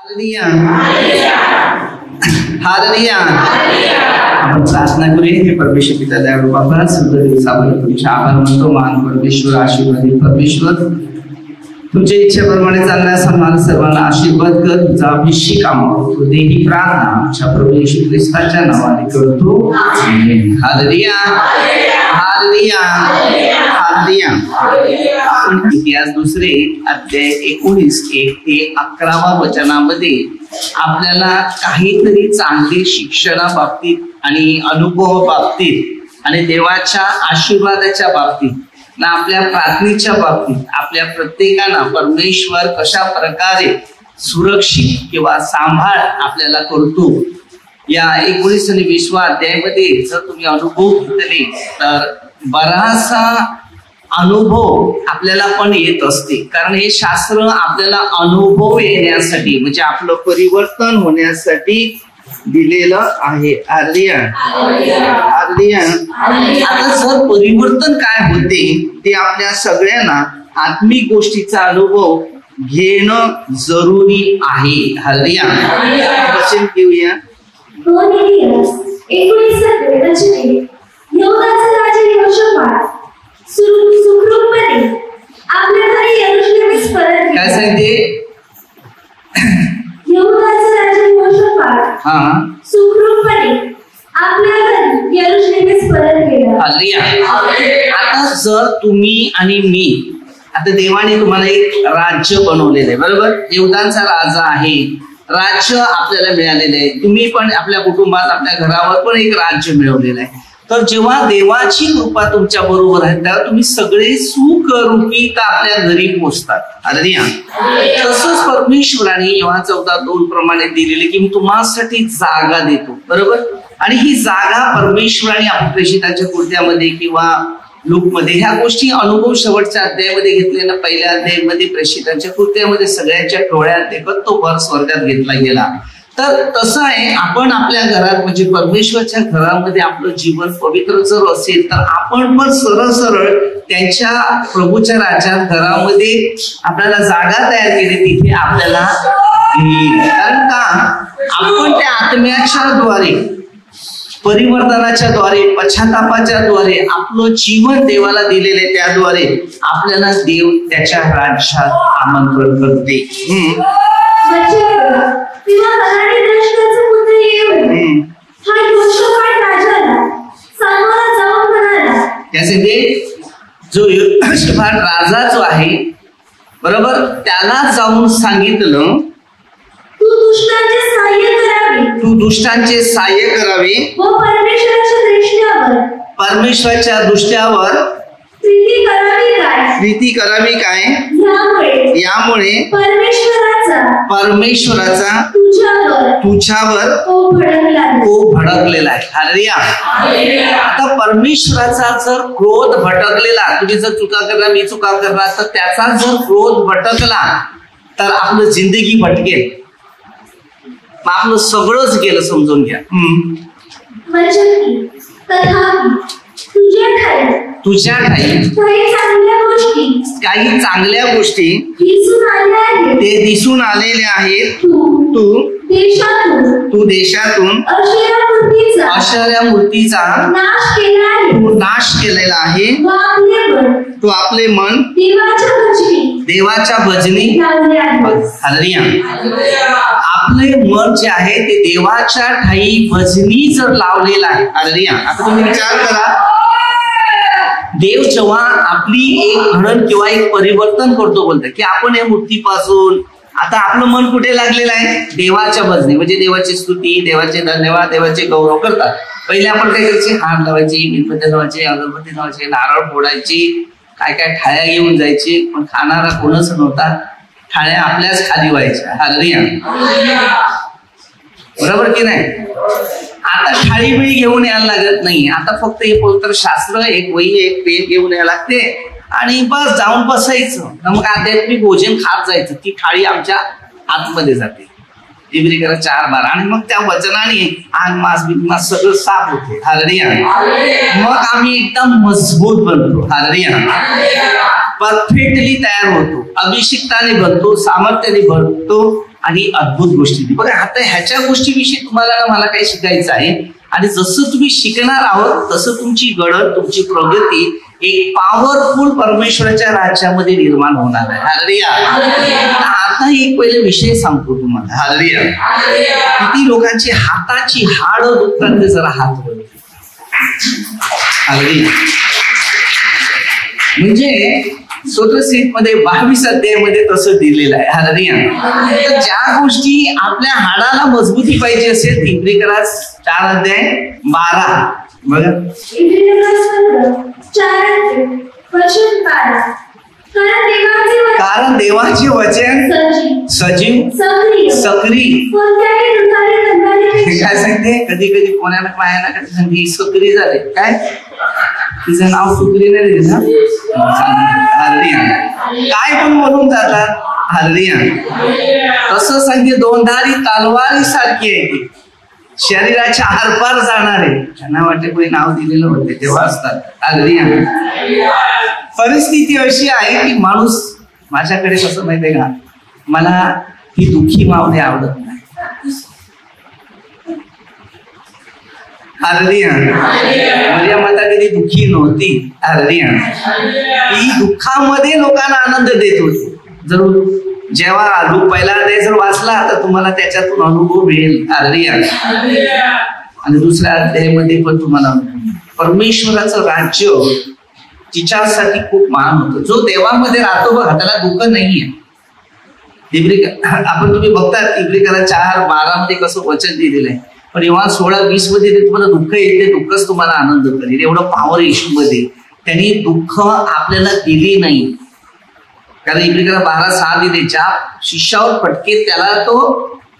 Hallelujah. आपण प्रार्थना करूया. हे परमेश्वर पिता दयाळू बाबा, सुंदर दिवसाबद्दल तुमचे आभार मानतो. महान परमेश्वर, आशीर्वादी परमेश्वर, तुमच्या इच्छेप्रमाणे चालण्यास आम्हाला सर्वांना आशीर्वाद कर. तुझा अभिषेक आम्हाला देही प्रार्थना आमच्या प्रभू येशू ख्रिस्ताच्या नावाने करतो. Hallelujah, hallelujah, hallelujah. आपण इतिहास दुसरे अध्याय 19:1-11 वचनामध्ये आपल्याला काहीतरी चांगले शिक्षणाबाबतीत आणि अनुभव बाबतीत आणि देवाच्या आशीर्वादाच्या बाबतीत ना आपल्या प्रार्थनेच्या बाबतीत आपल्या प्रत्येकाला परमेश्वर कशा प्रकारे सुरक्षित किंवा सांभाळ आपल्याला करतो. या 19 आणि 20 अध्यायामध्ये जर तुम्ही अनुभव घेतले तर बराचसा अनुभव आपल्याला पण येत असते. कारण हे शास्त्र आपल्याला अनुभव येण्यासाठी म्हणजे आपलं परिवर्तन होण्यासाठी दिलेलं आहे. Hallelujah, hallelujah. आता जर परिवर्तन काय होते ते आपल्या सगळ्यांना आत्मिक गोष्टीचा अनुभव घेणं जरुरी आहे. हालेलुया. वचन घेऊया. काय सांगते? आता जर तुम्ही आणि मी, आता देवाने तुम्हाला एक राज्य बनवलेलं आहे, बरोबर? यहूदांचा राजा आहे, राज्य आपल्याला मिळालेलं आहे. तुम्ही पण आपल्या कुटुंबात आपल्या घरावर पण एक राज्य मिळवलेलं आहे. तर जेव्हा देवाची कृपा तुमच्या बरोबर आहे तेव्हा तुम्ही सगळे सुखरूपी आपल्या घरी पोहोचतात. हालेलुया. तसंच परमेश्वराने योहान 14:2 प्रमाणे दिलेले की मी तुम्हासाठी जागा देतो, बरोबर? आणि ही जागा परमेश्वराने आपल्या प्रेषिताच्या कृत्यामध्ये किंवा लूकमध्ये ह्या गोष्टी अनुभव शेवटच्या अध्यायामध्ये घेतलेला. पहिल्या अध्यायामध्ये प्रेषिताच्या कृत्यामध्ये सगळ्यांच्या डोळ्यात देखत तो भर स्वर्गात घेतला गेला. तर तसं आहे, आपण आपल्या घरात म्हणजे परमेश्वरच्या घरामध्ये आपलं जीवन पवित्र जर असेल तर आपण पण सरळ सरळ त्यांच्या प्रभूच्या राज्यात घरामध्ये आपल्याला जागा तयार केली तिथे आपल्याला. कारण का आपण त्या आत्म्याच्या द्वारे, परिवर्तनाच्या द्वारे, पश्चातापाच्या द्वारे आपलं जीवन देवाला दिलेले त्याद्वारे आपल्याला देव त्याच्या राज्यात आमंत्रण करते. जो यहोशाफाट राजा जो आहे, बरोबर, त्याला जाऊन सांगितलं तू दुष्टांचे सहाय्य करावे व परमेश्वराच्या दृष्ट्यावर प्रीती करावी काय? यामुळे परमेश्वराचा तुझ्यावर कोप भडकलेला आहे. हालेलुया. आता परमेश्वराचा जर क्रोध भटकलेला, तुम्ही जर चुका करणार, मी चुका करणार, तर त्याचा जर क्रोध भटकला तर आपलं जिंदगी भटकेल, आपलं सगळंच गेलं समजून घ्या. तुझ्या काही चांगल्या गोष्टी ते दिसून आलेल्या आहेत. तू देशातून अशर्या मूर्तीचा नाश केलेला आहे. तू आपले मन देवाच्या भजनी. हालेलुया. आपले मन जे आहे ते देवाच्या ठाई भजनी जर लावलेलं आहे. हालेलुया. आता तुम्ही विचार करा, देव जेव्हा आपली एक घडण किंवा एक परिवर्तन करतो, बोलतो की आपण या मूर्तीपासून आता आपलं मन कुठे लागलेलं आहे? देवाच्या भजनी, म्हणजे देवाची स्तुती, देवाचे धन्यवाद, देवाचे गौरव करतात. पहिले आपण काय करायचे? हार लावायचे, मेणबत्त्या लावायचे, अगरबत्ती लावायचे, नारळ फोडायची, काय काय थाळ्या घेऊन जायची, पण खाणारा कोणच नव्हता. थाळ्या आपल्याच खाली व्हायच्या. हालेलुया. बरोबर की नाही? आता थाळी बिळी घेऊन यायला लागत नाही. आता फक्त हे पवित्र शास्त्र, एक वही, एक पेन घेऊन यायला लागते आणि बस जाऊन बसायचं. मग आध्यात्मिक भोजन खात जायचं. ती थाळी आमच्या आतमध्ये जाते. इब्री करा 4 बार आणि मग त्या वचनाने आग मास बिनमास सगळं साफ होते. हालेलुया. मग आम्ही एकदम मजबूत बनतो. हालेलुया. परफेक्टली तयार होतो, अभिषिक्ताने बनतो, सामर्थ्याने बनतो आणि अद्भुत गोष्टी. बघा आता ह्याच्या गोष्टीविषयी तुम्हाला ना मला काही शिकायचं आहे. आणि जसं तुम्ही शिकणार आहोत तसं तुमची गडद, तुमची प्रगती एक पॉवरफुल परमेश्वराच्या राज्यामध्ये निर्माण होणार आहे. हालेलुया. आता एक पहिले विषय सांगतो तुम्हाला. हालेलुया. किती लोकांची हाताची हाड दुखतात ते जरा हात वर. हालेलुया. म्हणजे स्तोत्रसीत मध्ये 22 अध्यायामध्ये तसं दिलेलं आहे. हालेलुया. तर ज्या गोष्टी आपल्या हाडाला मजबूती पाहिजे असेल इब्रिकरात 4 अध्याय 12 बघा. कारण देवाचे वचन सजीव सक्रिय. काय सांगते कधी कधी कोणाला पायाला काय सांगते ही सक्रिय झाले. काय तिचं नाव सक्रिय नाही दिलं ना. काय पण बोलून जातात. हालेलुया. तसं सांगते दोनधारी तलवारी सारखी आहे ती, शरीराच्या आरपार जाणारे. त्यांना वाटते कोणी नाव दिलेलं होते तेव्हा असतात. हालेलुया. परिस्थिती अशी आहे की माणूस माझ्याकडे कसं माहितीये का, मला ही दुःखी मावणे आवडत नाही. हालेलुया. मरियम माता कधी दुःखी नव्हती. हालेलुया. ती दुःखामध्ये लोकांना आनंद देत होती. जरूर जेव्हा लूक पहिला अध्याय जर वाचला तर तुम्हाला त्याच्यातून अनुभव मिळेल. हालेलुया. आणि दुसऱ्या अध्यायामध्ये पण तुम्हाला परमेश्वराचं राज्य तिच्यासाठी खूप महान होतं. जो देवामध्ये राहतो बघा त्याला दुःख नाहीये. आपण तुम्ही बघतात इब्रिकरात 4:12 मध्ये कसं वचन दिलेलं आहे. पण जेव्हा 16-20 मध्ये तुम्हाला दुःख येते दुःखच तुम्हाला आनंद करेल. एवढं पॉवर येशूमध्ये. त्यांनी दुःख आपल्याला दिली नाही. कारण इब्रिकरात 12:6 दिले. ज्या शिष्यावर फटके त्याला तो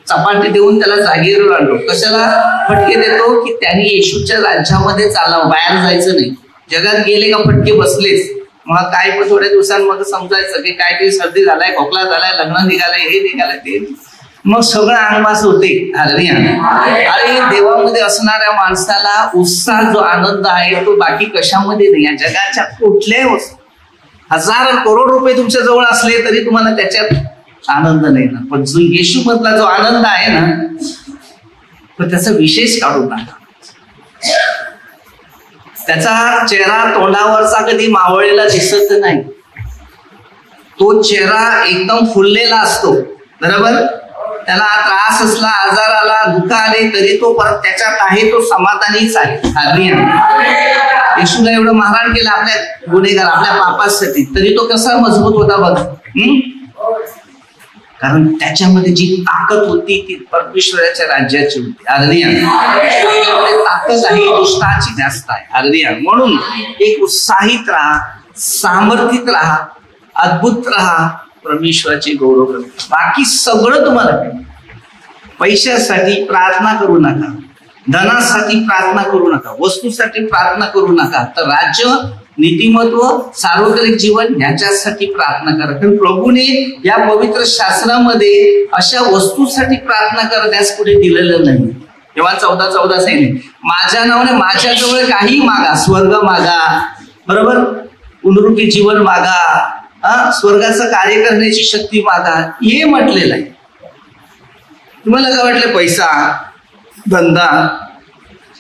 चपाटी देऊन त्याला जागेवर आणतो. कशाला फटके देतो की त्यांनी येशूच्या राज्यामध्ये चालावं, बाहेर जायचं नाही. जगात गेले का फटके बसलेच. मग काय पण थोड्या दिवसांमध्ये समजायचं की काहीतरी सर्दी झालाय, खोकला झालाय, लग्न निघालंय, हे निघालंय, ते मग सगळं अंगमास होते. हालेलुया. आणि देवामध्ये असणाऱ्या माणसाला उत्साह जो आनंद आहे तो बाकी कशामध्ये नाही. या जगाच्या कुठल्याही वस्तू 1000 करोड रुपये तुमच्या जवळ असले तरी तुम्हाला त्याच्यात आनंद नाही ना. पण जो येशू मधला जो आनंद आहे ना तो त्याचा विशेष काढू नका. त्याचा चेहरा तोंडावरचा कधी मावळलेला दिसत नाही. तो चेहरा एकदम फुललेला असतो. बरोबर. त्याला त्रास असला, आजार आला, दुःख आले तरी तो परत त्याच्यात आहे, तो समाधानीच आहे. हालेलुया. येशूला एवढं मारहाण केलं आपल्या गुन्हेगार, आपल्या पापासाठी, तरी तो कसा मजबूत होता बघ. कारण त्याच्यामध्ये जी ताकद होती ती परमेश्वराच्या राज्याची होती. हालेलुया. ताकद आहे दुष्टाची जास्त आहे. हालेलुया. म्हणून एक उत्साहित राहा, सामर्थ्यित राहा, अद्भुत राहा, परमेश्वराचे गौरव करा. बाकी सगळं तुम्हाला पैशासाठी प्रार्थना करू नका, धनासाठी प्रार्थना करू नका, वस्तूसाठी प्रार्थना करू नका. तर राज्य, नीतिमत्व, सार्वजनिक जीवन याच्यासाठी प्रार्थना करा. कारण प्रभूने या पवित्र शास्त्रामध्ये अशा वस्तूसाठी प्रार्थना करण्यास कुठे दिलेलं नाही. तेव्हा 14:14 सांगितले माझ्या नावाने माझ्याजवळ काही मागा, स्वर्ग मागा, बरोबर, पुनरुक्ती जीवन मागा, स्वर्गाचं कार्य करण्याची शक्ती मागा, हे म्हटलेलं आहे. तुम्हाला काय वाटलं पैसा, धंदा,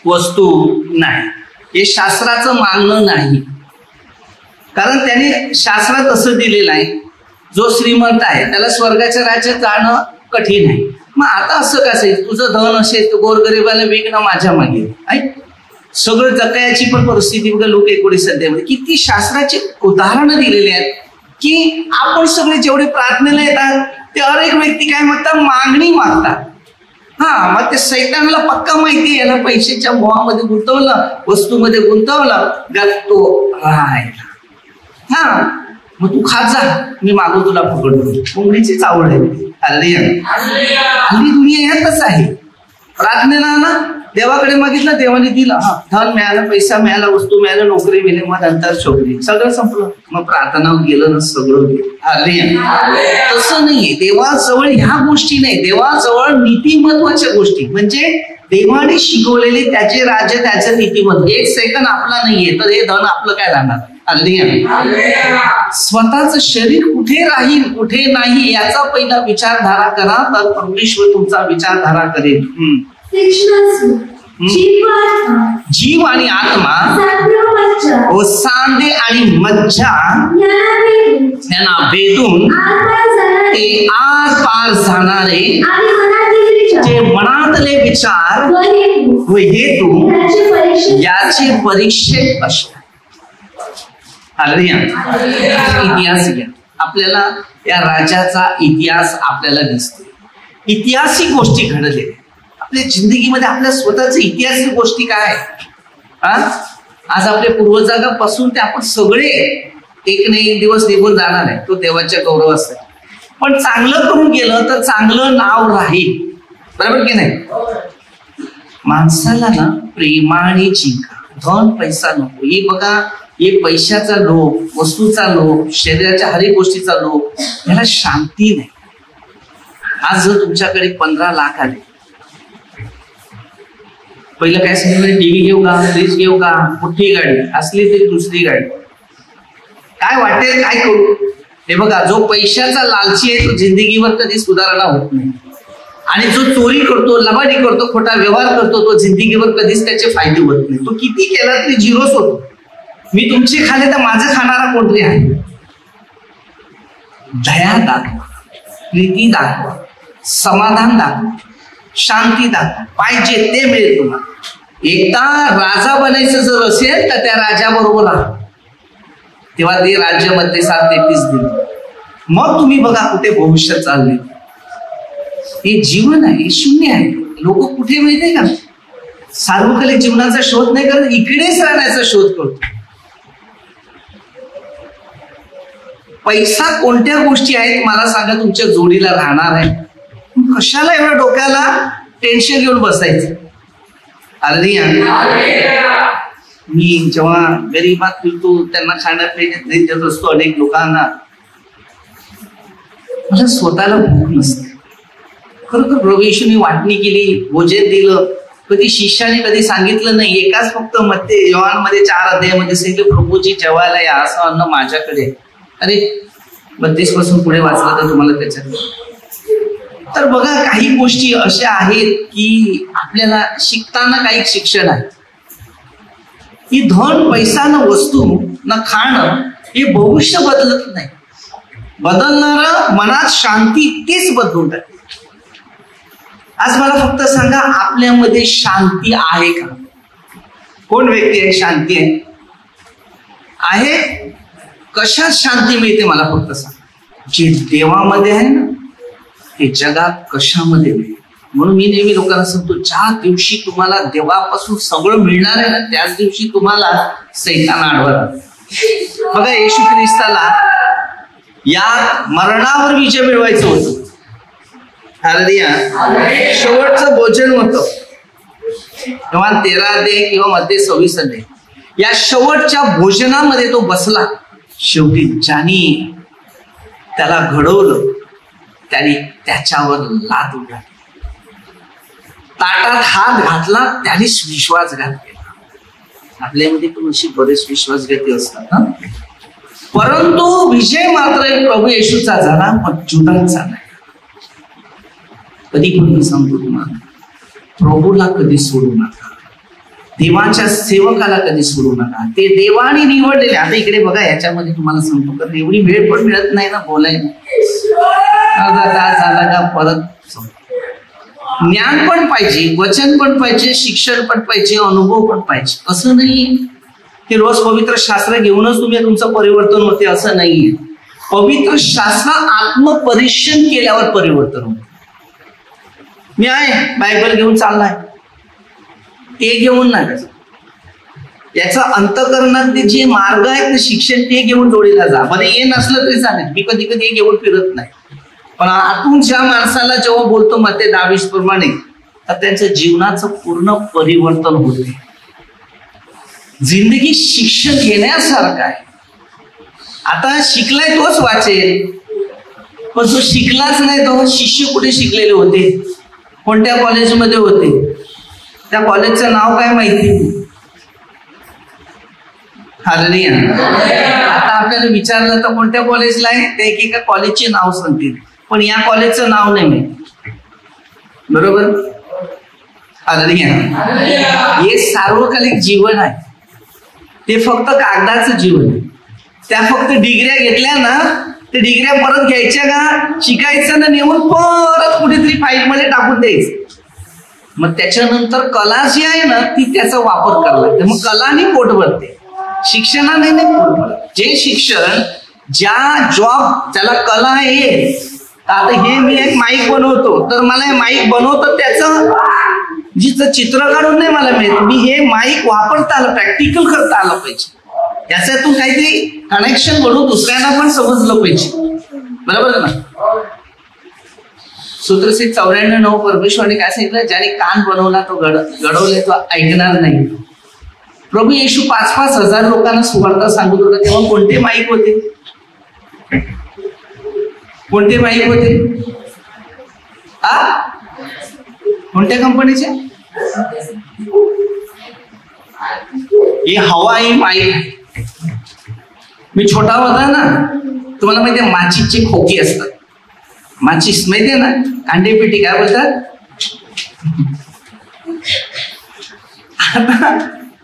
वस्तू नाही, हे शास्त्राचं मानणं नाही. कारण त्याने शास्त्रात असं दिलेलं आहे जो श्रीमंत आहे त्याला स्वर्गाच्या राज्यात जाणं कठीण आहे. मग आता असं कसं आहे, तुझं धन असेल तर गोरगरिबाला विकणं माझ्या मागे आहे. सगळं जकायाची पण परिस्थिती बघा. लोक 19 अध्यायामध्ये किती शास्त्राचे उदाहरणं दिलेले आहेत की आपण सगळे जेवढे प्रार्थनेला येतात ते हर एक व्यक्ती काय मागतात, मागणी मागतात. मग ते सैतानाला पक्का माहिती आहे ना, पैशाच्या मोहामध्ये गुंतवलं, वस्तूमध्ये गुंतवलं, तो राहायला. मग तू खात जा, मी मागून तुला पकडतो. कोंबडीचीच आवड आहे. हल्ली दुनिया ह्यातच आहे. प्रार्थनेला ना देवाकडे मागितलं, देवाने दिलं, धन मिळालं, पैसा मिळाला, वस्तू मिळालं, नोकरी मिळाली, मग नंतर छोकरी, सगळं संपलं. मग प्रार्थना गेलं ना, सगळं गेलं. तसं नाहीये. देवाजवळ ह्या गोष्टी नाही. देवाजवळ नीतिमत्वाच्या गोष्टी, म्हणजे देवाने शिकवलेले त्याचे राज्य, त्याचं नीतिमत्व. एक सेकंद आपला नाहीये तर हे धन आपलं काय राहणार. स्वतःच शरीर कुठे राहील कुठे नाही याचा पहिला विचारधारा करा, तर परमेश्वर तुमचा विचारधारा करेल. जीव आणि आत्मा व सांधे आणि मज्जा यांना भेदून ते आर पार जाणारे जे मनातले विचार व हेतू याचे परीक्षेत असतात. इतिहास घ्या, आपल्याला या राजाचा इतिहास आपल्याला दिसतो. ऐतिहासिक गोष्टी घडलेल्या आपल्या जिंदगीमध्ये, आपल्या स्वतःच ऐतिहासिक गोष्टी काय. आज आपल्या पूर्वजांपासून ते आपण सगळे एक ना एक दिवस निघून जाणार आहे, तो देवाच्या गौरवासाठी. पण चांगलं करून गेलं तर चांगलं नाव राहील, बरोबर की नाही. माणसाला ना प्रेमाने जिंका, धन पैसा नको. हे बघा, हे पैशाचा लोभ, वस्तूचा लोभ, शरीराच्या हर एक गोष्टीचा लोभ, याला शांती नाही. आज जर तुमच्याकडे 15 लाख आले, पहिलं काय सांगितलं, टीव्ही घेऊ का, फ्रीज घेऊ का, मोठी गाडी असली तरी दुसरी गाडी, काय वाटेल काय करू. हे बघा, जो पैशाचा लालची आहे तो जिंदगीवर कधी सुधारणा होत नाही. आणि जो चोरी करतो, लबाडी करतो, खोटा व्यवहार करतो, तो जिंदगीवर कधीच त्याचे फायदे होत नाही. तो किती केला तरी झिरोच होतो. मी तुमचे खाले तर माझं खाणारा कोणतरी आहे. दया दाखवा, प्रीती दाखवा, समाधान दाखवा, शांती दाखवा, पाहिजे ते मिळेल तुम्हाला. एकदा राजा बनायचं जर असेल तर त्या राजाबरोबर राहा, तेव्हा ते राज्य मध्ये 733 दिलं. मग तुम्ही बघा कुठे भविष्य चालले. हे जीवन आहे, शून्य आहे. लोक कुठे माहितीये का, सार्वकालिक जीवनाचा शोध नाही करत, इकडेच राहण्याचा शोध करतो. पैसा कोणत्या गोष्टी आहेत मला सांगा तुमच्या जोडीला राहणार आहे. कशाला एवढं डोक्याला टेन्शन घेऊन बसायचं. मी जेव्हा गरीबात फिरतो, त्यांना खाण्यापिण्यात देत असतो अनेक लोकांना, मला स्वतःला भूक नसते. खरोखर प्रभू येशूने वाटणी केली, भोजन दिलं. कधी शिष्याने कधी सांगितलं नाही. एकाच फक्त मध्ये योहान मध्ये 4 अध्यायामध्ये सांगितलं, प्रभूजी जेवायला या, असं अन्न माझ्याकडे. अरे 32 पासून पुढे वाचलं तर तुम्हाला त्याच्यात. तर बघा, काही गोष्टी अशा आहेत की आपल्याला शिकताना काही शिक्षण आहे की धन पैसा न वस्तू न खाणं हे भविष्य बदलत नाही. बदलणारं मनात शांती तेच बदलून टाकते. आज मला फक्त सांगा, आपल्यामध्ये शांती आहे का? कोण व्यक्ती आहे शांती आहे? कशात शांती मिळते मला फक्त सांगा. जे देवामध्ये आहे ना ते जगात कशामध्ये मिळते. म्हणून मी नेहमी लोकांना सांगतो, ज्या दिवशी तुम्हाला देवापासून सगळं मिळणार आहे ना, त्याच दिवशी तुम्हाला सैतान आडवा. बघा, येशू ख्रिस्ताला या मरणावर विजय मिळवायचं होतं. शेवटचं भोजन होतं किंवा 13 अध्याय किंवा मध्ये 26 अध्याय. या शेवटच्या भोजनामध्ये तो बसला. शेवटी ज्याने त्याला घडवलं त्याने त्याच्यावर लाथ उघडली, ताटात हात घातला, त्यानेच विश्वासघात केला. आपल्यामध्ये पण अशी बरेच विश्वासघाती असतात ना. परंतु विजय मात्र प्रभू येशूचा झाला, पण जुदाचा नाही. कधी पण मी सांगतो तुम्हाला, प्रभूला कधी सोडू नका, देवाच्या सेवकाला कधी सोडू नका. ते देवाने निवडलेले. आता इकडे बघा, याच्यामध्ये तुम्हाला सांगतो, कारण एवढी वेळ पण मिळत नाही ना बोलायला. अर्धा तास झाला का परत ज्ञान पण पाहिजे, वचन पण पाहिजे, शिक्षण पण पाहिजे, अनुभव पण पाहिजे. असं नाही की रोज पवित्र शास्त्र घेऊनच तुम्ही तुमचं परिवर्तन होते, असं नाहीये. पवित्र शास्त्र आत्मपरीक्षण केल्यावर परिवर्तन होते. मी आहे बायबल घेऊन चाललाय, ते घेऊन नाही. याचा अंतकरणात जे मार्ग आहेत ते शिक्षण ते घेऊन जोडीला जा. बरं, हे नसलं तरी चालेल. मी कधी कधी हे घेऊन फिरत नाही. पण आतून ज्या माणसाला जेव्हा बोलतो मग ते दाविश प्रमाणे, तर त्यांच्या जीवनाचं पूर्ण परिवर्तन होते. जिंदगी शिक्षण घेण्यासारखं आहे. आता शिकलाय तोच वाचेल, पण जो शिकलाच नाही तो शिष्य कुठे शिकलेले होते, कोणत्या कॉलेजमध्ये होते, त्या कॉलेजचं नाव काय माहिती. हालेलुया. आता आपल्याला विचारलं तर कोणत्या कॉलेजला आहे, ते एकेका कॉलेजचे नाव सांगतील, पण या कॉलेजचं नाव नाही माहिती. बरोबर. हालेलुया. हे सार्वकालिक जीवन आहे, ते फक्त कागदाचं जीवन आहे. त्या फक्त डिग्र्या घेतल्या ना, ते डिग्र्या परत घ्यायच्या का, शिकायचं ना, नेऊन परत कुठेतरी फाईलमध्ये टाकून द्यायचं. मग त्याच्यानंतर कला जी आहे ना, ती त्याचा वापर करायला लागते. मग कलाने पोट भरते, शिक्षणाने नाही पोट भरत. जे शिक्षण, ज्या जॉब त्याला कला आहे, आता हे मी एक माईक बनवतो, तर मला हे माईक बनवतं त्याचं जिचं चित्र काढून नाही मला मिळत, मी हे माईक वापरता आलं, प्रॅक्टिकल करता आलं पाहिजे. त्याच्यातून काहीतरी कनेक्शन बनवून दुसऱ्यांना पण समजलं पाहिजे. बरोबर ना. सूत्रसे 94:9 परमेश्वराने काय सांगितलं, ज्याने कान बनवला तो घडवले तो ऐकणार नाही. प्रभू येशू 5-5 हजार लोकांना सुवार्ता सांगत होता, तेव्हा कोणते माईक होते, कोणते माईक होते, कोणत्या कंपनीचे. हे हवाई माईक. मी छोटा होता ना, तुम्हाला माहिती आहे माचीसचे खोकी असतात, माचीस माहितीये ना, कांडेपेटी काय बोलतात. आता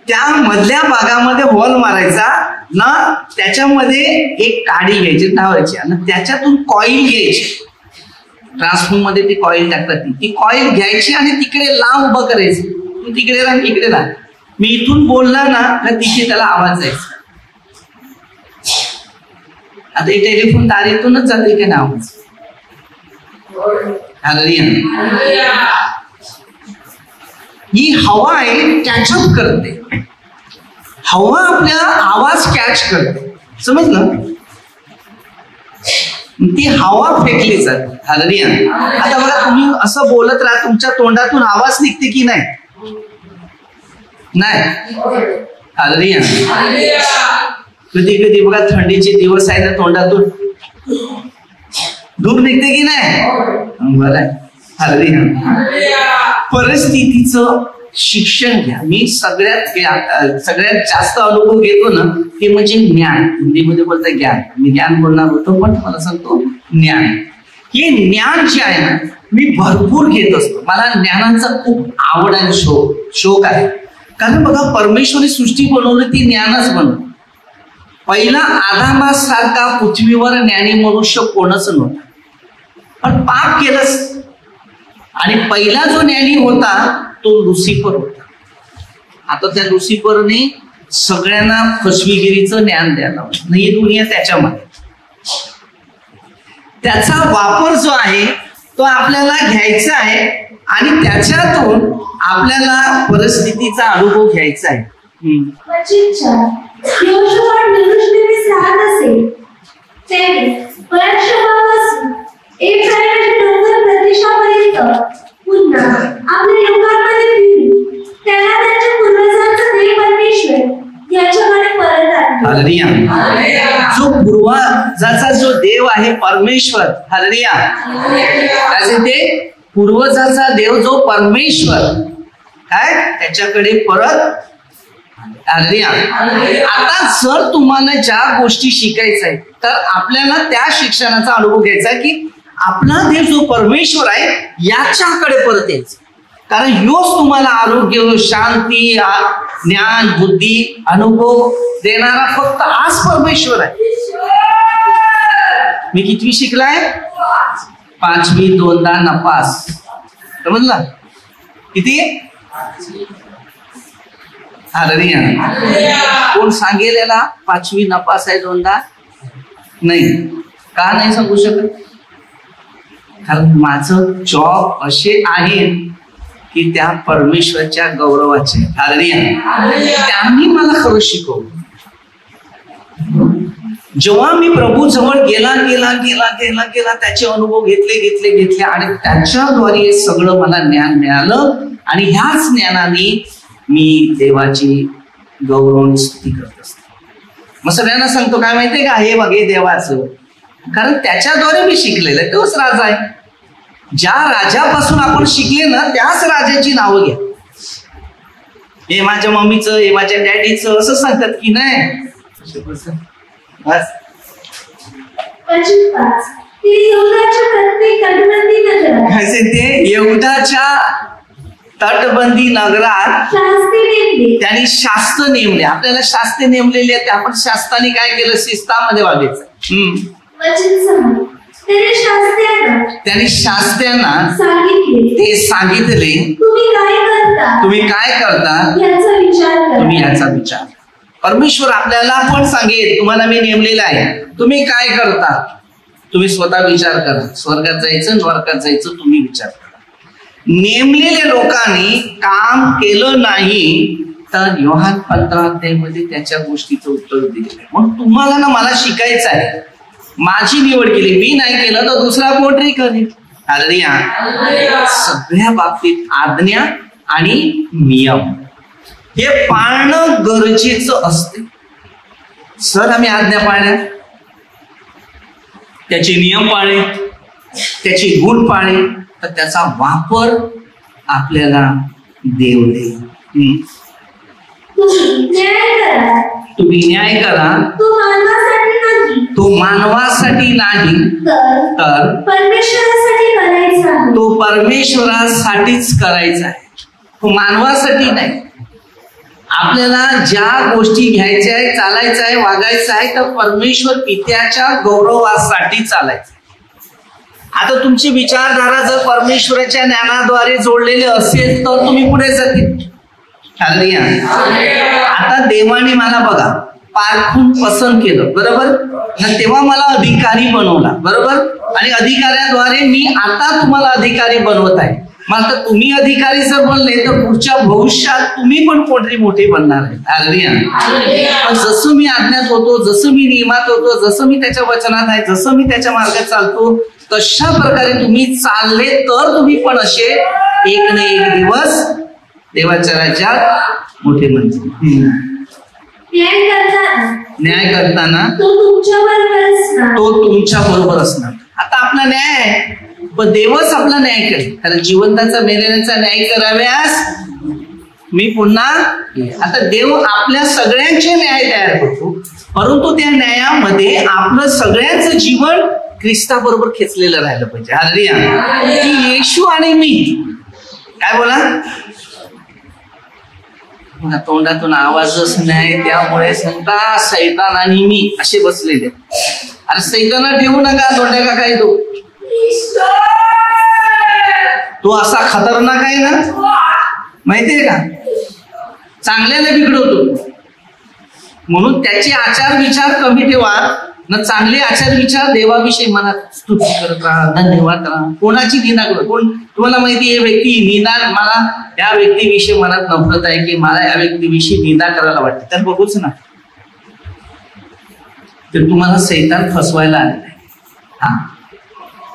त्या मधल्या भागामध्ये होल मारायचा ना, त्याच्यामध्ये एक काडी घ्यायची लावायची आणि त्याच्यातून कॉईल घ्यायची. ट्रान्सफॉर्मर मध्ये ती कॉईल टाकतात, ती कॉईल घ्यायची आणि तिकडे लांब उभं करायचं. तू तिकडे राह, इकडे राह. मी इथून बोलला ना, तिथे त्याला आवाज जायचा. आता हे टेलिफोन दारीतूनच जाते की नाव. ही हवा आहे, कॅचअप करते. हवा आपल्या आवाज कॅच करते, समजलं. ती हवा फेकली जाते. हालेलुया. आता बघा, तुम्ही असं बोलत राहा, तुमच्या तोंडातून आवाज निघते की नाही, नाही. हालेलुया. कधी कधी बघा, थंडीचे दिवस आहे ना, तोंडातून धूर निघते की नाही. बरं आहे. हालेलुया. परिस्थितीचं शिक्षण घ्या. मी सगळ्यात जास्त अनुभव घेतो ना, ते म्हणजे ज्ञान. हिंदीमध्ये बोलतात ज्ञान, मी ज्ञान बोलणार होतो, पण मला सांगतो ज्ञान. हे ज्ञान जे आहे ना, मी भरपूर घेत असतो. मला ज्ञानाचा खूप आवड आणि शोक आहे. कारण बघा, परमेश्वरी सृष्टी बनवली ती ज्ञानच बनवली. पहिला आदामासारखा पृथ्वीवर ज्ञानी मनुष्य कोणच नव्हता, पण पाप केलंच. आणि पहिला जो ज्ञानी होता तो लुसिफर होता. आता त्या लुसिफरने सगळ्यांना फसवेगिरीचं ज्ञान द्यायला लावलं. ही दुनिया त्याच्यामध्ये, त्याचा वापर जो आहे तो आपल्याला घ्यायचा आहे आणि त्याच्यातून आपल्याला परिस्थितीचा अनुभव घ्यायचा आहे. जो पूर्वजाचा जो देव आहे परमेश्वर, हालेलुया. ते पूर्वजाचा देव जो परमेश्वर काय, त्याच्याकडे परत. हालेलुया. आता जर तुम्हाला ज्या गोष्टी शिकायच्या आहेत, तर आपल्याला त्या शिक्षणाचा अनुभव घ्यायचा की आपला देव जो परमेश्वर आहे याच्याकडे परत यायचं. कारण ह्योच तुम्हाला आरोग्य, शांती, ज्ञान, बुद्धी, अनुभव देणारा फक्त आज परमेश्वर आहे. मी कितवी शिकलाय, 5वी, 2दा नपास. समजला किती. हालेलुया. कोण सांगेल याला 5वी नपास आहे 2दा नाही, का नाही सांगू शकत. कारण माझं जॉब असे आहे की त्या परमेश्वराच्या गौरवाचे. हालेलुया. त्यांनी मला खरं शिकवलं. जेव्हा मी प्रभू जवळ गेला त्याचे अनुभव घेतले आणि त्याच्याद्वारे सगळं मला ज्ञान मिळालं. आणि ह्याच ज्ञानाने मी देवाची गौरव स्तुती करत असतो. मग सगळ्यांना सांगतो काय माहितीये का, हे बघे देवाचं, कारण त्याच्याद्वारे मी शिकलेलं आहे. तोच राजा आहे. ज्या राजापासून आपण शिकले ना, त्याच राजाची नावं घ्या. हे माझ्या मम्मीचं, हे माझ्या डॅडीचं असं सांगतात की नाही. बस. यहुदाच्या तटबंदी नगरात त्यांनी शास्त्र नेमले. आपल्याला शास्त्र नेमलेले आहेत. आपण शास्त्राने काय केलं? शिस्तामध्ये वागायचं. त्यांनी शास्त्र्यांना ते सांगितले तुम्ही काय करता, तुम्ही याचा विचार. परमेश्वर आपल्याला पण सांगेल तुम्हाला मी नेमलेला आहे, तुम्ही काय करता, तुम्ही स्वतः विचार करा. स्वर्गात जायचं नरकात जायचं तुम्ही विचार करा. नेमलेल्या लोकांनी काम केलं नाही तर योहान 15 अध्यायामध्ये त्याच्या गोष्टीचं उत्तर दिलेलं आहे. म्हणून तुम्हाला ना मला शिकायचं आहे. माझी निवड केली, मी नाही केलं तर दुसरा कोणतरी करेल. हालेलुया. सगळ्या बाबतीत आज्ञा आणि नियम हे पाळणं गरजेचं असते. सर आम्ही आज्ञा पाळल्या, त्याचे नियम पाळे, त्याचे गुण पाळे, तर त्याचा वापर आपल्याला देव देईल. तुम्ही न्याय करा, तो मानवासाठी नाही तर तो परमेश्वरासाठीच करायचा आहे. तो मानवासाठी नाही. आपल्याला ज्या गोष्टी घ्यायच्या आहे, चालायचं आहे, वागायचं आहे तर परमेश्वर पित्याच्या गौरवासाठी चालायचं. आता तुमची विचारधारा जर परमेश्वराच्या ज्ञानाद्वारे जोडलेले असेल तर तुम्ही पुढे जातील. आता देवाने मला बघा पारखून पसंत केलं, बरोबर ना, तेव्हा मला अधिकारी बनवला, बरोबर, आणि अधिकाऱ्याद्वारे मी आता तुम्हाला अधिकारी बनवत आहे. मग आता तुम्ही अधिकारी जर बनले तर पुढच्या भविष्यात तुम्ही पण कोणतरी मोठे बनणार आहे. जसं मी आज्ञात होतो, जसं मी नियमात होतो, जसं मी त्याच्या वचनात आहे, जसं मी त्याच्या मार्गात चालतो, तशा प्रकारे तुम्ही चालले तर तुम्ही पण असे एक ना एक दिवस देवाच्या राज्यात मोठे बनतील. न्याय करताना तो तुमच्या बरोबर असणार. आता आपला न्याय आहे पण देवच आपला न्याय करेल. कारण जिवंताचा मेलेल्याचा न्याय कराव्यास मी पुन्हा. आता देव आपल्या सगळ्यांचे न्याय तयार करतो, परंतु त्या न्यायामध्ये आपलं सगळ्यांचं जीवन ख्रिस्ताबरोबर खेचलेलं राहिलं पाहिजे. हालेलुया. की येशू आणि मी काय बोला, तोंडातून आवाजच नाही, त्यामुळे सांगता सैतान आणि मी असे बसलेले. अरे सैताना ठेवू नका, तोंडा का काय तो असा खतरनाक आहे ना, माहितीये का, चांगल्याने बिघडवतो. म्हणून त्याचे आचार विचार कमी ठेवा ना, चांगले आचार विचार देवाविषयी मनात स्तुती करत राहा, धन्यवाद राहा. कोणाची निंदा करू. कोण तुम्हाला माहिती आहे व्यक्ती निंदा, मला या व्यक्तीविषयी मनात नफरत आहे की मला या व्यक्तीविषयी निंदा करायला वाटते, तर बघूच ना, तर तुम्हाला सैतान फसवायला आलेला आहे. हा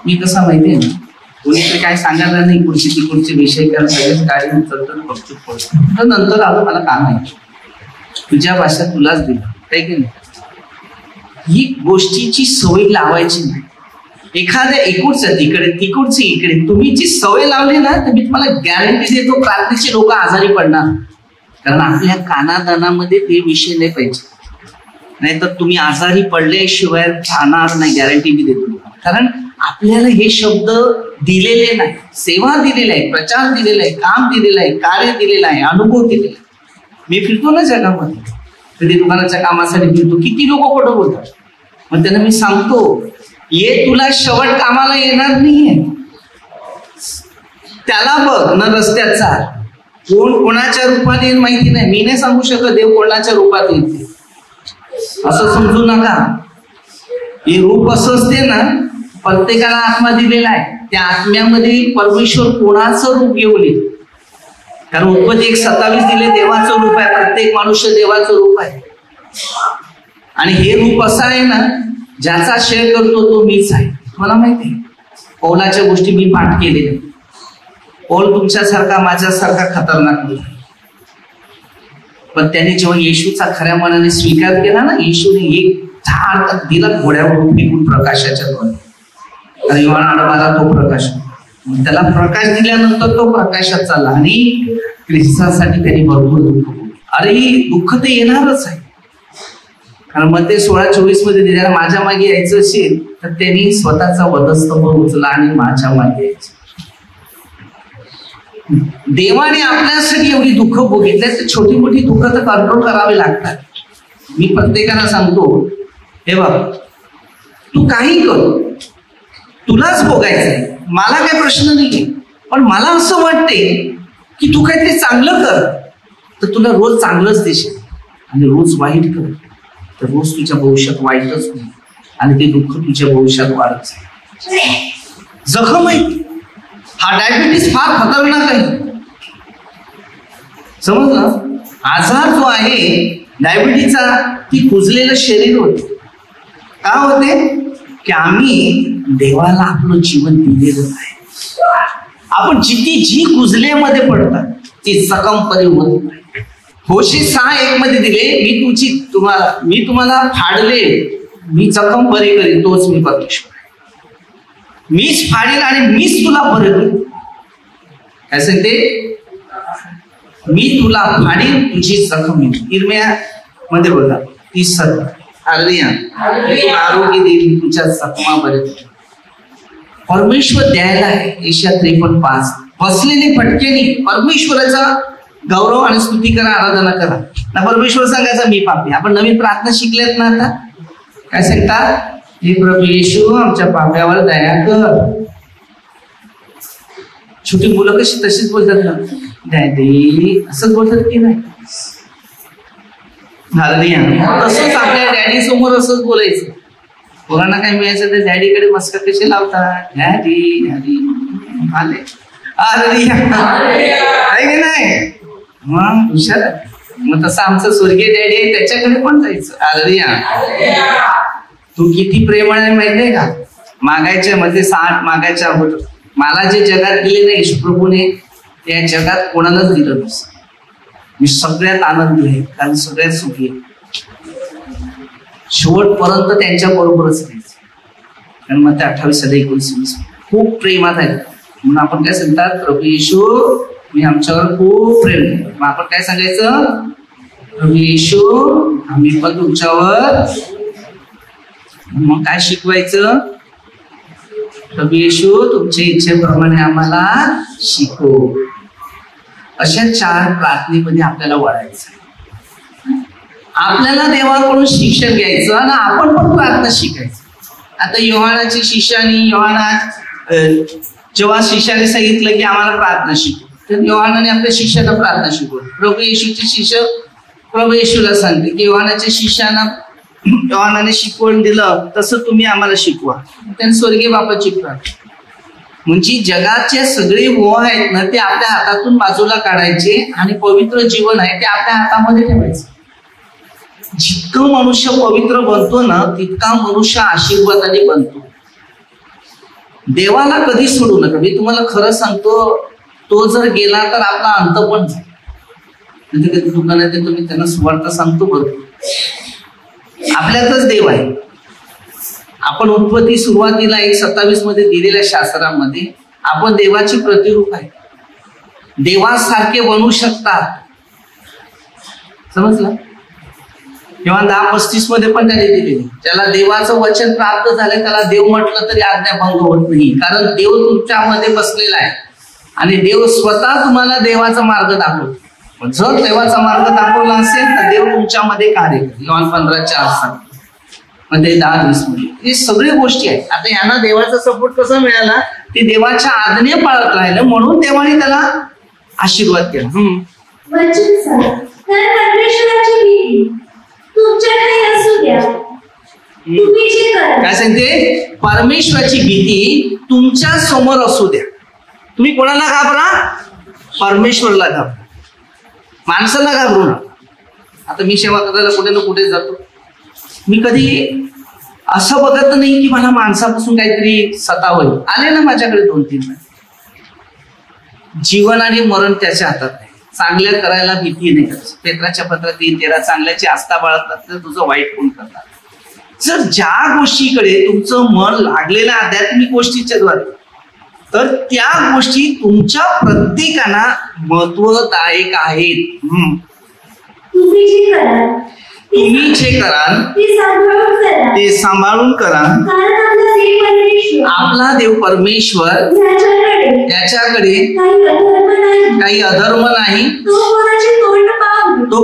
मी कसा माहितीये ना, कोणीतरी काय सांगायला नाही, पुढची तिकडचे विषय कारण सगळेच गाडी उचलतात, बघतो पडतो. नंतर आलं मला काम आहे, तुझ्या भाषा तुलाच दिलं काय की नाही. ही गोष्टीची सवय लावायची नाही. एखाद्या इकडचं तिकडे, तिकडची इकडे तुम्ही जी सवय लावली ना, तर मी तुम्हाला गॅरंटी देतो प्रार्थनेचे लोक आजारी पडणार. कारण आपल्या कानादानामध्ये ते विषय नाही पाहिजे, नाहीतर तुम्ही आजारी पडल्याशिवाय राहणार नाही, गॅरंटी मी देतो. कारण आपल्याला हे शब्द दिलेले नाही, सेवा दिलेला आहे, प्रचार दिलेला आहे, काम दिलेलं आहे, कार्य दिलेलं आहे, अनुभव दिलेला आहे. मी फिरतो ना जगामध्ये, कधी दुकानाच्या कामासाठी फिरतो, किती लोक खोटं बोलतात. मग त्यांना मी सांगतो, ये तुला शेवट कामाला येणार नाहीये, त्याला बघ न रस्त्याचा. कोण कोणाच्या रूपात येईल माहिती नाही, मी नाही सांगू शकत देव कोणाच्या रूपात येते, असं समजू नका. हे रूप असं असते ना, प्रत्येकाला आत्मा दिलेला आहे, त्या आत्म्यामध्ये परमेश्वर कोणाचं रूप घेऊन येईल. कारण उत्पत्ती 1:27 दिले देवाचं रूप आहे, प्रत्येक मनुष्य देवाचं रूप आहे. आणि हे रूप असं आहे ना, ज्याचा शेअर करतो तो मीच आहे. मला माहिती आहे पौलाच्या गोष्टी मी पाठ केलेल्या. पौल तुमच्यासारखा माझ्यासारखा खतरनाक होता, पण त्याने जेव्हा येशूचा खऱ्या मनाने स्वीकार केला ना, येशूने एक झाड दिला घोड्यावरून फेकून प्रकाशाच्या द्वारे. आणि मला तो प्रकाश, त्याला प्रकाश दिल्यानंतर तो प्रकाशात चालला आणि ख्रिस्तासाठी त्यांनी भरपूर दुःख. अरे दुःख तर येणारच आहे, कारण मत्ते 16:24 मध्ये दिलेला माझ्या मागे यायचं असेल तर त्यांनी स्वतःचा वधस्तंभ उचला आणि माझ्या मागे यायचं. देवाने आपल्यासाठी एवढी दुःख बघितली तर छोटी मोठी दुःख तर कंट्रोल करावी लागतात. मी प्रत्येकाला सांगतो, हे बघ तू काही कर, तुलाच भोगायचंय, मला काही प्रश्न नाहीये, पण मला असं वाटते की तू काहीतरी चांगलं कर तर तुला रोज चांगलंच दिसेल, आणि रोज वाईट कर तर रोज तुझ्या भविष्यात वाईटच होईल आणि ते दुःख तुझ्या भविष्यात वाढत जाईल. जखम आहे हा, डायबिटीस फार खतरनाक आहे, समजलं. आजार जो आहे डायबिटीसचा ती कुजलेलं शरीर होते. का होते की आम्ही देवाला आपलं जीवन दिलेलं आहे. आपण जी कुजलेमध्ये पडतात ती जखम परी होत नाही. होशी 6:1 मध्ये दिले, मी तुम्हाला फाडले, मी जखम बरी करीन, तोच मी परमेश्वर आहे. मीच फाडेल आणि मीच तुला बरे करीन. काय सांगते, मी तुला फाडीन, तुझी जखम येईल. इर्मिया मध्ये बघा 30:7, आरोग्य देईल, तुझ्या जखमा बरे. परमेश्वर द्यायला आहे. एशिया 53:5, बसलेले फटकेनी परमेश्वराचा गौरव आणि स्तुती करा, आराधना करा. ना परमेश्वर सांगायचा मी पापी. आपण नवीन प्रार्थना शिकल्यात ना आता. काय सांगतात, हे प्रभू येशू आमच्या पाप्यावर दया कर. छोटी मुलं कशी तशीच बोलतात ना, डॅडी असंच बोलतात की नाही. तसंच आपल्या डॅडी समोर असंच बोलायचं. पोरांना काय मिळायचं तर डॅडीकडे मस्का कशी लावतात, डॅडी डॅडी आले, अरे नाही मग हुशार. मग तसं आमचं स्वर्गीय डॅडी आहे त्याच्याकडे पण जायचं. अरे तू किती प्रेमळ आहे माहितीये का. मागायच्या मध्ये 60 मागायच्या अगोदर मला जे जगात दिले नाही येशूप्रभूने त्या जगात कोणालाच दिलं नसतं. मी सगळ्यात आनंदी आहे कारण सगळ्यात सुखी आहे. शेवटपर्यंत त्यांच्या बरोबरच राहायचं. कारण मग ते 28:19 खूप प्रेमात आहे. म्हणून आपण काय सांगतात, प्रभू येशू मी आमच्यावर खूप प्रेम आहे. मग आपण काय सांगायचं, प्रभू येशू आम्ही पण तुमच्यावर. मग काय शिकवायचं, प्रभू येशू तुमच्या इच्छेप्रमाणे आम्हाला शिकव. अशा 4 प्रार्थनेमध्ये आपल्याला वळायचं. आपल्याला देवाकडून शिक्षण घ्यायचं आणि आपण पण प्रार्थना शिकायचं. आता योहानाची शिष्यानी जेव्हा शिष्याने सांगितलं की आम्हाला प्रार्थना शिकव, तर योहानाने आपल्या शिष्याला प्रार्थना शिकवली. प्रभू येशूचे शिष्य प्रभू येशूला सांगते की योहानाच्या शिष्याना योहानाने शिकवून दिलं तसं तुम्ही आम्हाला शिकवा. त्यांनी स्वर्गीय बापाची प्रार्थना. म्हणजे जगाचे सगळे मोह आहेत ना ते आपल्या हातातून बाजूला काढायचे आणि पवित्र जीवन आहे ते आपल्या हातामध्ये ठेवायचं. जितकं मनुष्य पवित्र बनतो ना तितका मनुष्य आशीर्वादाने बनतो. देवाला कधी सोडू नका. मी तुम्हाला खरं सांगतो, तो जर गेला तर आपला अंत पण जाईल. कधी दुकानात तुम्ही त्यांना सुवार्ता सांगतो बरोबर, आपल्यातच देव आहे. आपण उत्पत्ती सुरुवातीला 1:27 मध्ये दिलेल्या शास्त्रामध्ये आपण देवाची प्रतिरूप आहे. देवासारखे बनू शकतात, समजलं. किंवा 10:35 मध्ये पण त्याने दिलेली, ज्याला देवाचं वचन प्राप्त झालं त्याला देव म्हटलं तरी आज्ञाभंग होत नाही. कारण देव तुमच्यामध्ये बसलेला आहे आणि देव स्वतः तुम्हाला देवाचा मार्ग दाखवतो. जर देवाचा मार्ग दाखवला असेल तर देव तुमच्यामध्ये कार्य करेल. योहान 15:4 मध्ये 10:20 मध्ये हे सगळी गोष्टी आहेत. आता यांना देवाचा सपोर्ट कसा मिळाला, ते देवाच्या आज्ञा पाळत राहिलं म्हणून देवाने त्याला आशीर्वाद केला. काय सांगते, परमेश्वराची भीती तुमच्या समोर असू द्या. तुम्ही कोणाला घाबरा, परमेश्वरला घाबरा, माणसाला घाबरू नका. आता मी सेवा करायला कुठे ना कुठे जातो, मी कधी असं बघत नाही की मला माणसापासून काहीतरी सताव होईल. आले ना माझ्याकडे 2-3 वेळा. जीवन आणि मरण त्याच्या हातात आहे. चांगल्या करायला भीती नाही. पेत्राच्या पत्रात 3:13 चांगल्याची आस्था बाळगतात तर तुझं वाईट कोण करतात. जर ज्या गोष्टीकडे तुमचं मन लागलेलं आध्यात्मिक गोष्टीच्या द्वारे, तर त्या गोष्टी तुमच्या प्रत्येकाला महत्वदायक आहेत. तुम्ही जे कराल ते सांभाळून करा, आपला देव परमेश्वर त्याच्याकडे काही अधर्म नाही, तो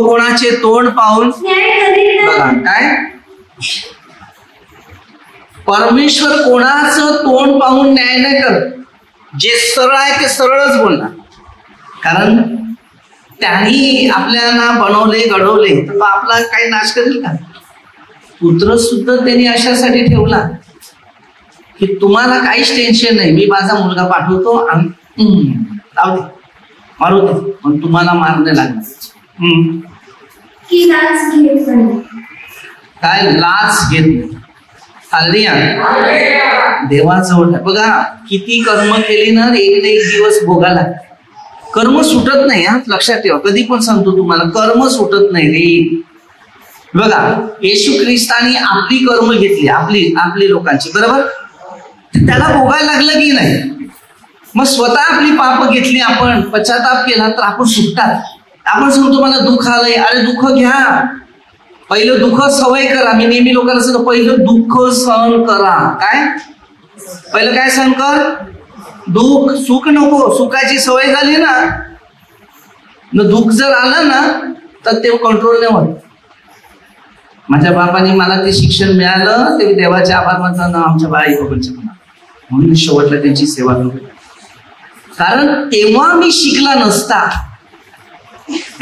कोणाचे तोंड पाहून बघा काय परमेश्वर कोणाचं तोंड पाहून न्याय नाही करत. जे सरळ आहे ते सरळच बोलणार, कारण त्यांनी आपल्याला बनवले घडवले तर आपला काही नाश करेल का? पुत्र सुद्धा त्यांनी अशासाठी ठेवला की तुम्हाला काहीच टेन्शन नाही, मी माझा मुलगा पाठवतो आणि जाऊ दे मारू दे, पण तुम्हाला मारणे लागणार. काय लाच घेत नाही. देवाजवळ बघा किती कर्म केली ना एक ना एक दिवस भोगाला. कर्म सुटत नाही, हा लक्षात ठेवा. कधी पण सांगतो तुम्हाला, कर्म सुटत नाही रे. बघा येशू ख्रिस्तानी आपली कर्म घेतली, आपली लोकांची, बरोबर, त्याला भोगायला लागलं की नाही. मग स्वतः आपली पाप घेतली, आपण पश्चाताप केला तर आपण सुटतात. आपण सांगतो मला दुःख आलंय, अरे दुःख घ्या, पहिलं दुःख सवय करा. मी नेहमी लोकांना सांगतो पहिलं दुःख सहन करा. काय पहिलं काय सहन कर? दुःख. सुख नको, सुखाची सवय झाली ना, दुःख जर आलं ना तर ते कंट्रोल नाही होत. माझ्या बापाने मला ते शिक्षण मिळालं, ते देवाचे आभार मानताना आमच्या आई बाबांच्या मनात, म्हणून शेवटला त्यांची सेवा केली. कारण तेव्हा मी शिकला नसता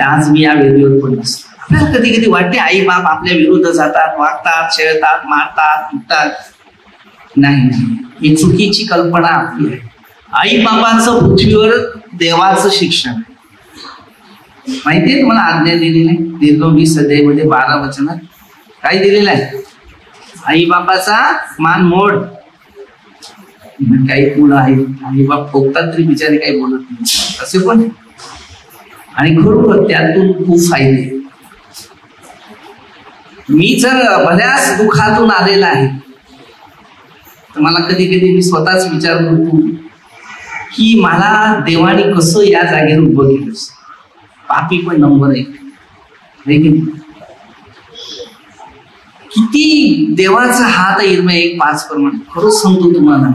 आज मी या वेदीवर पण नसतो. आपल्याला कधी कधी वाटते आई बाप आपल्या विरुद्ध जातात, वागतात, छेळतात, मारतात, तुटतात. नाही, ही चुकीची कल्पना आपली आहे. आई बाबांचं पृथ्वीवर देवाचं शिक्षण माहितीये तुम्हाला. आज्ञा दिलेली आहे दीर्घ अध्यायामध्ये 12 वचनात काय दिलेलं आहे? आई बापाचा मान मोड. काही मुलं आई बाप ठोकतात तरी बिचारे काही बोलत नाही, असे पण. आणि खरोखर त्यातून खूप फायदे. मी जर बऱ्याच दुःखातून आलेला आहे तर मला कधी कधी मी स्वतःच विचार करतो की मला देवाने कसं या जागेवर उभं केलं. पापी पण नंबर 1, किती देवाचा हात इरमे 1:5 प्रमाणे. खरंच सांगतो तुम्हाला,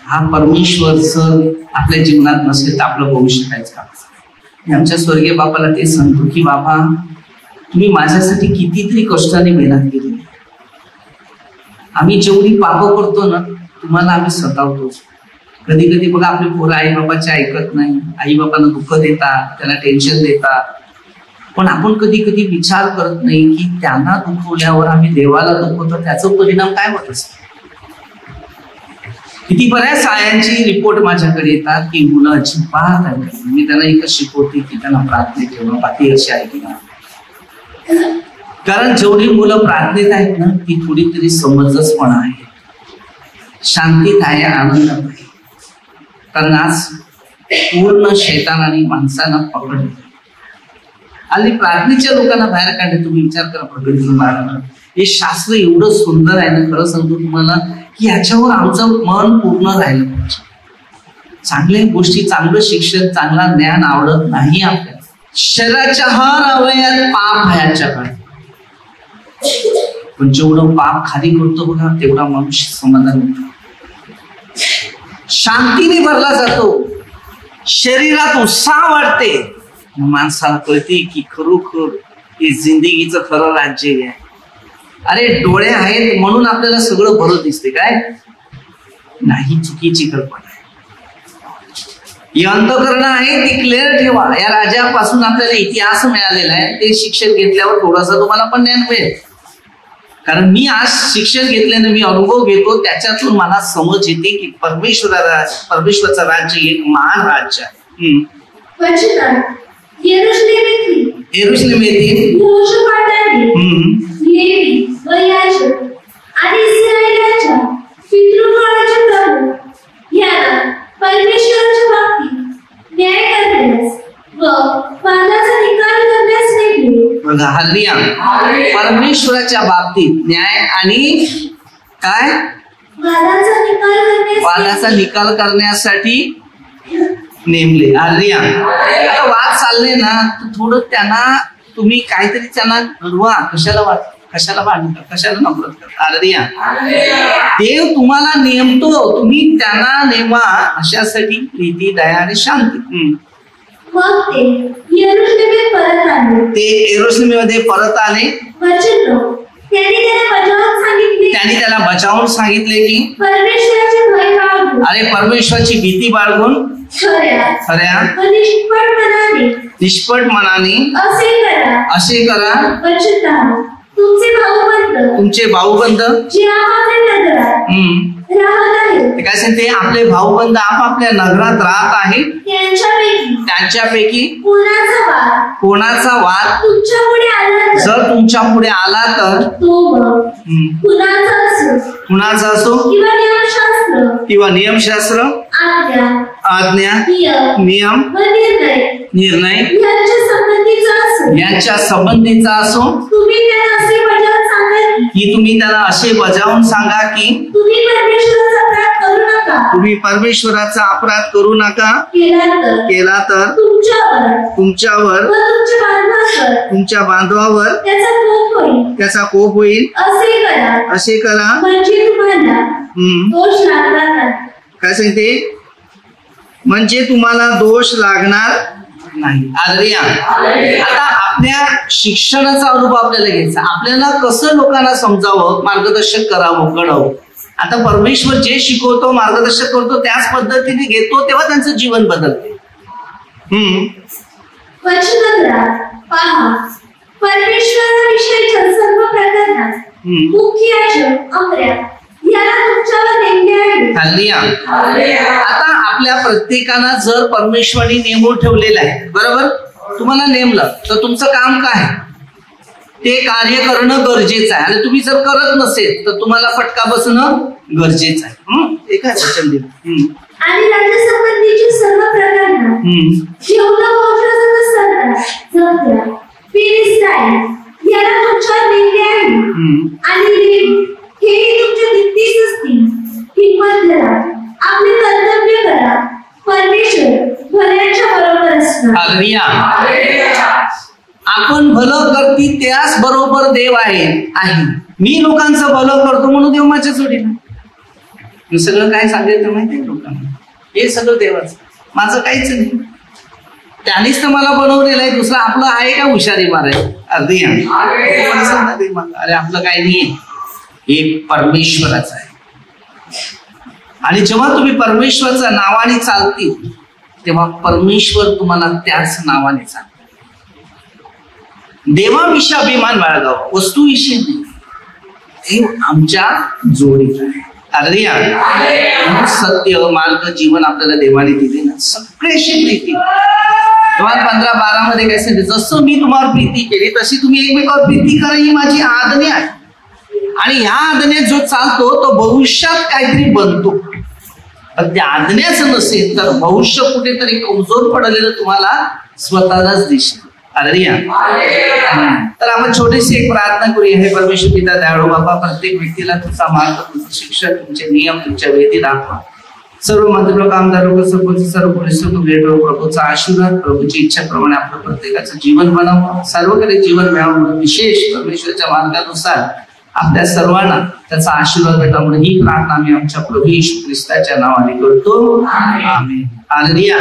हा परमेश्वर सर आपल्या जीवनात नसेल तर आपलं भविष्य कायच का. मी आमच्या स्वर्गीय बापाला ते सांगतो की बाबा तुम्ही माझ्यासाठी कितीतरी कष्टाने मेहनत केली. आम्ही जेवढी पापं करतो ना तुम्हाला आम्ही सतावतो. कधी कधी बघा आपले पोरं आई बाबाचे ऐकत नाही, आई बाबांना दुःख देतात, त्यांना टेन्शन देतात. पण आपण कधी कधी विचार करत नाही की त्यांना दुखवल्यावर आम्ही देवाला दुखवतो, त्याचा परिणाम काय होत असतो. किती बऱ्याच आयांची रिपोर्ट माझ्याकडे येतात की मुलं अजिबात आहे. मी त्यांना एकच शिकवते की त्यांना प्रार्थनेत ठेवणं, बाकी अशी आहे की नाही. कारण जेवढी मुलं प्रार्थनेत आहेत ना ती थोडी तरी समंजसपणा आहे, शांतीत आहे, आनंदात आहे. कारण आज पूर्ण शैतानाने माणसांना पकडले. आणि प्रार्थनेच्या लोकांना बाहेर काढले. तुम्ही विचार करा, प्रगती हे शास्त्र एवढं सुंदर आहे ना, खरं सांगतो तुम्हाला की ह्याच्यावर आमचं मन पूर्ण राहिलं पाहिजे. चांगल्या गोष्टी, चांगलं शिक्षण, चांगला ज्ञान आवडत नाही आपल्याला. शरीराच्या हर अवयवात पाप ह्याच्या काळात, पण जेवढं पाप खाली करतो बघा तेवढा मनुष्य समाधान होतो, शांतीने भरला जातो, शरीरात उत्साह वाढते. माणसाला कळते की खरोखर हे जिंदगीचं खरं राज्य आहे. अरे डोळे आहेत म्हणून आपल्याला सगळं बरं दिसते काय? नाही, चुकीची कल्पना आहे. ही अंतःकरण आहे ती क्लिअर ठेवा. या राजापासून आपल्याला इतिहास मिळालेला आहे, ते शिक्षण घेतल्यावर थोडासा तुम्हाला पण ज्ञान मिळेल. कारण मी आज शिक्षण घेतल्याने मी अनुभव घेतो, त्याच्यातून मला समज येते की परमेश्वराचं राज्य एक महान राज्य आहे. यरूशलेम येथील परमेश्वराच्या बाबतीत न्याय करण्यास व वादाचा निकाल करण्यास नेमले. बघा, हालेलुया. परमेश्वराच्या बाबतीत न्याय आणि काय वादाचा निकाल करण्यासाठी नेमले. हालेलुया. आता वाद चालले ना तर थोडं त्यांना तुम्ही काहीतरी त्यांना घडवा. कशाला भांडता, कशाला नफरत करता. हालेलुया. देव तुम्हाला नेमतो, तुम्ही त्यांना नेमा अशासाठी प्रीती, दया आणि शांती. मग ते यरूशलेमेत परत आले. ते यरूशलेममध्ये परत आले. त्यांनी त्याला बचावून सांगितले की परमेश्वराचे भय बाळगून, अरे परमेश्वराची भीती बाळगून खऱ्या निष्पट मनाने असे करा. तुमचे भाऊबंद काय सांगते, आपले भाऊबंद आपापल्या नगरात राहत आहे, त्यांच्यापैकी कोणाचा वाद जर तुमच्या पुढे आला तर कुणाचा असो किंवा नियमशास्त्र, आज्ञा, नियम, निर्णय यांच्या संबंधीचा असो, की तुम्ही त्याला असे बजावून सांगा की तुम्ही परमेश्वराचा अपराध करू नका, केला तर तुमच्यावर, तुमच्या बांधवावर त्याचा कोप होईल. असे करा. काय सांगते, म्हणजे तुम्हाला दोष लागणार नाही. हालेलुया. आता आपल्या शिक्षणाचा अनुभव आपल्याला घ्यायचा, आपल्याला कसं लोकांना समजावं, मार्गदर्शन करावं, घडवं. आता परमेश्वर जे शिकवतो, मार्गदर्शन करतो, त्याच पद्धतीने घेतो, तेव्हा त्यांचं जीवन बदलते. परमेश्वराविषयीच्या सर्व प्रकरणात मुख्य याजक अमर्या याला तुमच्यावर नेमले आहे. हालेलुया. आता आपल्या प्रत्येकाला जर परमेश्वराने नेमून ठेवलेलं आहे, बरोबर, तुम्हाला नेमलं तर तुमचं काम काय, ते कार्य करणं गरजेचं आहे. आणि तुम्ही जर करत नसेल तर तुम्हाला फटका बसणं गरजेचं आहे. ते काय वचन दिलं. आणि राज्यसंबंधीची सर्व प्रकरणं जेवढं मोठं सरकार फिलिस्टाईन याला तुमच्यावर नेमले आहे. आणि हे तुमच्या भित्तीच असतील. हिम्मत धरा, आपले कर्तव्य करा, परमेश्वर भल्याच्या बरोबर असणार. हालेलुया. आपण भलं करती त्याच बरोबर देव आहे. मी लोकांचं भलं करतो म्हणून देव माझ्या जोडीला. मी सगळं काय सांगायचं माहितीये लोकांना, हे सगळं देवाचं, माझं काहीच नाही. त्यानेच तर मला बनवलेलं आहे. दुसरं आपलं आहे का हुशारी मारायला. अरे आपलं काही नाहीये, हे परमेश्वराचं आहे. आणि जेव्हा तुम्ही परमेश्वराच्या नावाने चालतील तेव्हा परमेश्वर तुम्हाला त्याच नावाने चालतील. देवाविषयी अभिमान बाळगावा, वस्तूविषयी नाही. देव आमच्या जोडीत आहे. हालेलुया. सत्य मार्ग जीवन आपल्याला देवाने दिले ना, सगळ्याशी प्रीती. 15:12 मध्ये काय सांगितलं, जसं मी तुम्हाला प्रीती केली तशी तुम्ही एकमेकावर प्रीती करा, ही माझी आज्ञा आहे. आणि ह्या आज्ञेत जो चालतो तो भविष्यात काहीतरी बनतो. पण त्या आज्ञाच नसेल तर भविष्य कुठेतरी कमजोर पडलेलं तुम्हाला स्वतःलाच दिसेल. हालेलुया. तर आपण छोटीशी एक प्रार्थना करूया. हे परमेश्वर पिता दयाळू बाबा, प्रत्येक व्यक्तीला तुमचा मार्ग, तुमचं शिक्षण, तुमचे नियम, तुमच्या वेदी दाखवा. सर्व मंत्री लोक, आमदार लोक, सरपंच, सर्व पोलीस लोक, प्रभूचा आशीर्वाद, प्रभूची इच्छाप्रमाणे आपलं प्रत्येकाचं जीवन बनावं, सर्वकडे जीवन मिळावं म्हणून विशेष परमेश्वराच्या मार्गानुसार आपल्या सर्वांना त्याचा आशीर्वाद भेटा म्हणून ही प्रार्थना आम्ही आमच्या प्रभू येशू ख्रिस्ताच्या नावाने करतो. आमेन. हालेलुया.